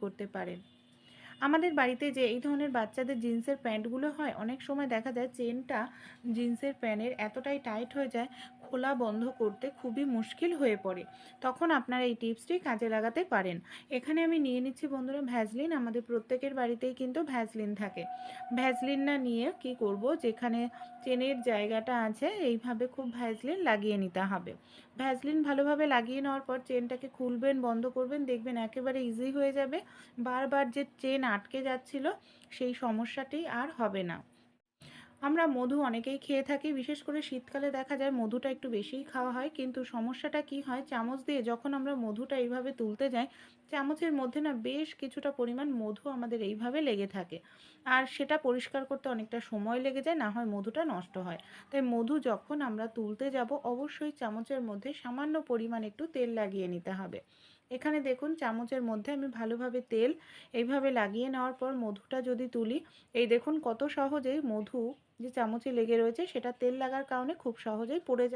করতে পারেন। আমাদের বাড়িতে যে এই ধরনের বাচ্চাদের জিন্সের প্যান্টগুলো হয়, অনেক সময় দেখা যায় চেনটা জিন্সের প্যান্টের এতটাই টাইট হয়ে যায়, খোলা বন্ধ করতে খুবই মুশকিল হয়ে পড়ে। তখন আপনারা এই টিপসটি কাজে লাগাতে পারেন। এখানে আমি নিয়ে নিচ্ছি বন্ধুরা ভ্যাসলিন। আমাদের প্রত্যেকের বাড়িতেই কিন্তু ভ্যাসলিন থাকে। ভ্যাসলিন না নিয়ে কি করব, যেখানে চেনের জায়গাটা আছে এইভাবে খুব ভ্যাসলিন লাগিয়ে নিতে হবে। ভ্যাসলিন ভালোভাবে লাগিয়ে নেওয়ার পর চেনটাকে খুলবেন, বন্ধ করবেন, দেখবেন একেবারে ইজি হয়ে যাবে। বারবার যে চেন আটকে যাচ্ছিল সেই সমস্যাটি আর হবে না। আমরা মধু অনেকেই খেয়ে থাকি, বিশেষ করে শীতকালে দেখা যায় মধুটা একটু বেশিই খাওয়া হয়, কিন্তু সমস্যাটা কি হয়, চামচ দিয়ে যখন আমরা মধুটা এইভাবে তুলতে যাই, চামচের মধ্যে না বেশ কিছুটা পরিমাণ মধু আমাদের এইভাবে লেগে থাকে, আর সেটা পরিষ্কার করতে অনেকটা সময় লেগে যায়, না হয় মধুটা নষ্ট হয়। তাই মধু যখন আমরা তুলতে যাব অবশ্যই চামচের মধ্যে সামান্য পরিমাণ একটু তেল লাগিয়ে নিতে হবে। এখানে দেখুন চামচের মধ্যে আমি ভালোভাবে তেল এইভাবে লাগিয়ে নেওয়ার পর মধুটা যদি তুলি, এই দেখুন কত সহজেই মধু যে চামচে লেগে রয়েছে সেটা তেল লাগার কারণে খুব সহজেই পড়ে যায়।